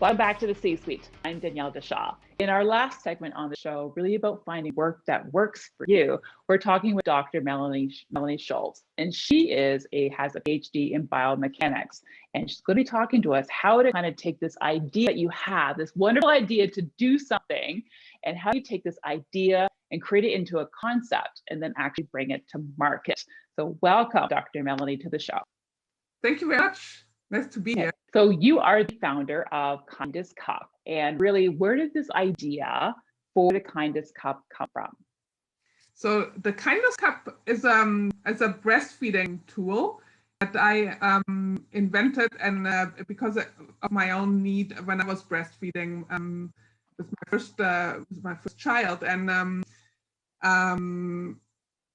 Welcome back to the C-Suite. I'm Danielle Deshaw. In our last segment on the show, really about finding work that works for you, we're talking with Dr. Melanie Scholz, and she has a PhD in biomechanics, and she's going to be talking to us how to kind of take this idea that you have, this wonderful idea to do something, and how you take this idea and create it into a concept, and then actually bring it to market. So, welcome, Dr. Melanie, to the show. Thank you very much. Nice to be here. So you are the founder of kindestCup, and really, where did this idea for the kindestCup come from? So the kindestCup is a breastfeeding tool that I invented, and because of my own need when I was breastfeeding with my first child, and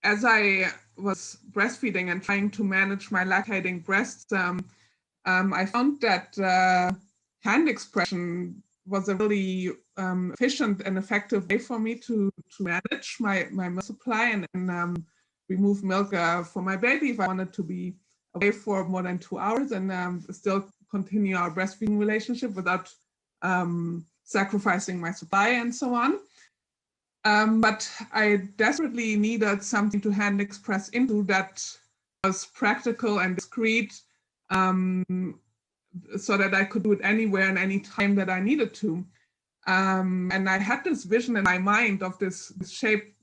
as I was breastfeeding and trying to manage my lactating breasts. I found that hand expression was a really efficient and effective way for me to manage my milk supply and remove milk for my baby if I wanted to be away for more than 2 hours and still continue our breastfeeding relationship without sacrificing my supply and so on. But I desperately needed something to hand express into that was practical and discreet, so that I could do it anywhere and any time that I needed to. And I had this vision in my mind of this shape,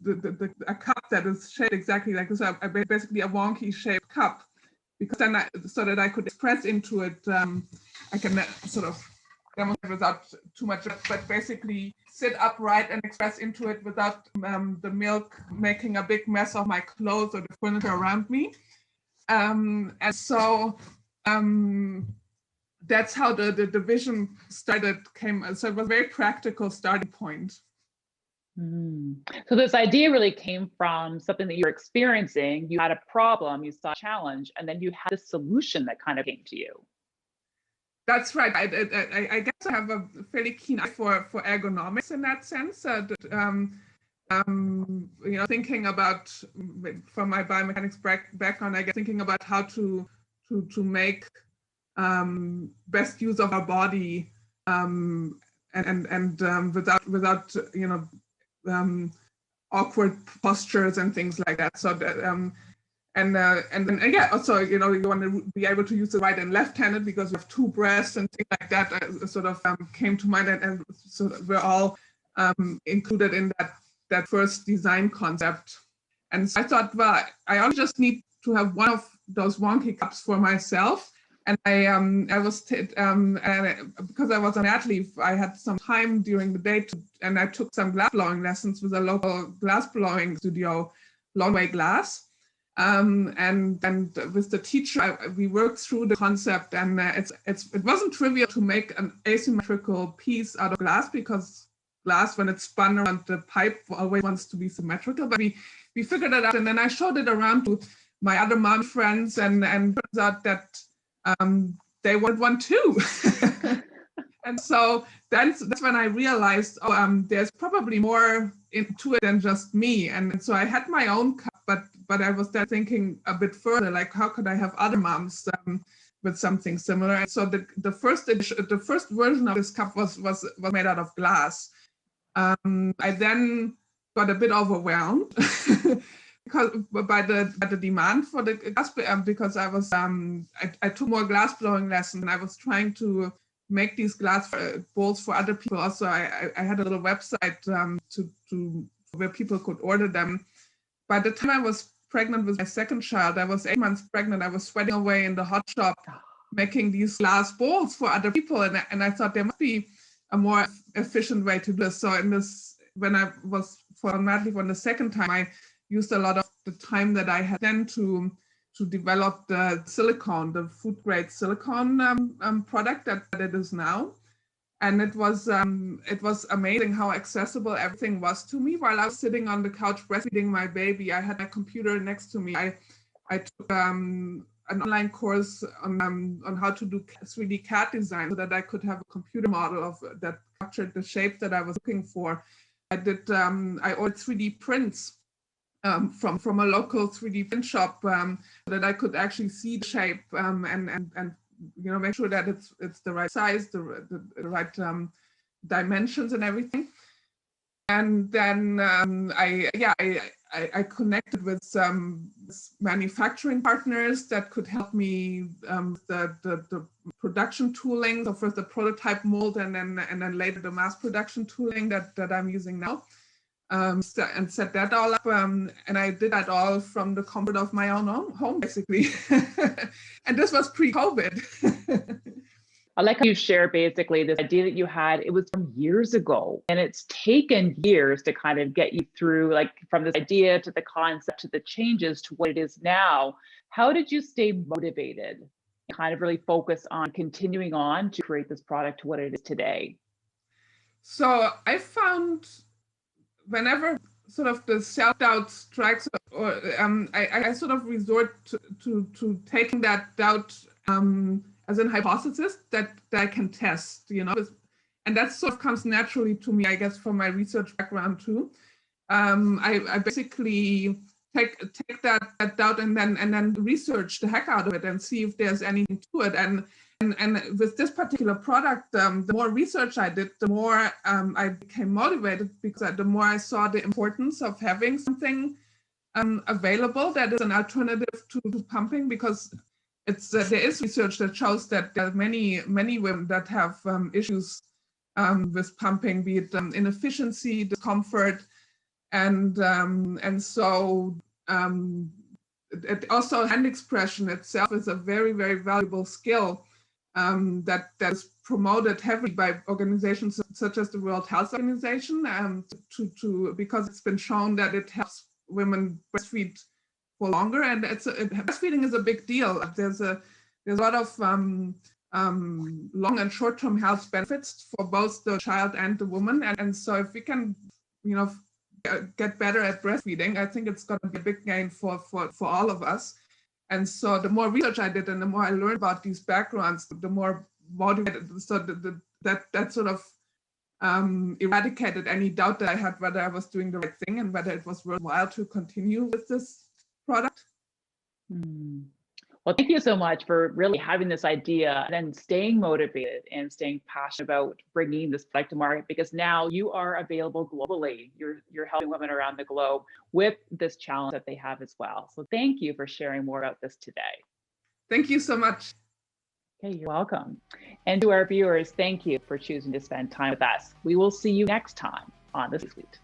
a cup that is shaped exactly like this, basically a wonky shaped cup, because then so that I could express into it, I can sort of demonstrate without too much, but basically sit upright and express into it without the milk making a big mess of my clothes or the furniture around me. And so that's how the vision came. So it was a very practical starting point. So this idea really came from something that you were experiencing. You had a problem, you saw a challenge, and then you had a solution that kind of came to you. That's right. I guess I have a fairly keen eye for ergonomics in that sense. Thinking about, from my biomechanics background, I guess thinking about how to make best use of our body and without awkward postures and things like that. So that and then also you want to be able to use the right and left-handed because we have two breasts and things like that. Sort of came to mind, and so we're all included in that first design concept. And so I thought, well, I only just need to have one of those wonky cups for myself. And I was because I was on mat leave, I had some time during the day and I took some glass blowing lessons with a local glass blowing studio, Longway Glass. And with the teacher, we worked through the concept, and it wasn't trivial to make an asymmetrical piece out of glass, because glass, when it's spun around the pipe, always wants to be symmetrical. But we figured it out, and then I showed it around to my other mom friends, and turns out that they wanted one too. And so that's when I realized, there's probably more to it than just me. And so I had my own cup, but I was then thinking a bit further, like how could I have other moms with something similar? And so the first version of this cup was made out of glass. I then got a bit overwhelmed by the demand for the glass, because I was I took more glass blowing lessons, and I was trying to make these glass bowls for other people. Also, I had a little website to where people could order them. By the time I was pregnant with my second child, I was 8 months pregnant. I was sweating away in the hot shop making these glass bowls for other people, and I thought there must be a more efficient way to do this. So when I was for mat leave on the second time, I used a lot of the time that I had then to develop the silicone, the food grade silicone product that it is now. And it was amazing how accessible everything was to me. While I was sitting on the couch breastfeeding my baby, I had my computer next to me. I took an online course on how to do 3D CAD design so that I could have a computer model that captured the shape that I was looking for. I ordered 3D prints from a local 3D print shop so that I could actually see the shape and make sure that it's the right size, the right dimensions and everything. And then I connected with some manufacturing partners that could help me the production tooling. So first the prototype mold, and then later the mass production tooling that I'm using now, and set that all up. And I did that all from the comfort of my own home, basically. And this was pre-COVID. I like how you share basically this idea that you had, it was from years ago, and it's taken years to kind of get you through, like from this idea to the concept to the changes to what it is now. How did you stay motivated and kind of really focus on continuing on to create this product to what it is today? So I found whenever sort of the self-doubt strikes, or I sort of resort to taking that doubt as a hypothesis that I can test, and that sort of comes naturally to me, I guess, from my research background too. I basically take that doubt and then research the heck out of it and see if there's anything to it. And with this particular product, the more research I did, the more I became motivated, because the more I saw the importance of having something available that is an alternative to pumping, because there is research that shows that there are many women that have issues with pumping, be it inefficiency, discomfort, and so it also, hand expression itself is a very, very valuable skill that is promoted heavily by organizations such as the World Health Organization, because it's been shown that it helps women breastfeed for longer, and breastfeeding is a big deal. There's a lot of long and short-term health benefits for both the child and the woman, and so if we can, get better at breastfeeding, I think it's going to be a big gain for all of us. And so the more research I did and the more I learned about these backgrounds, the more motivated. So that sort of eradicated any doubt that I had whether I was doing the right thing and whether it was worthwhile to continue with this product. Well, thank you so much for really having this idea and then staying motivated and staying passionate about bringing this product to market, because now you are available globally. You're helping women around the globe with this challenge that they have as well. So thank you for sharing more about this today. Thank you so much. Okay, you're welcome. And to our viewers, thank you for choosing to spend time with us. We will see you next time on The C-Suite.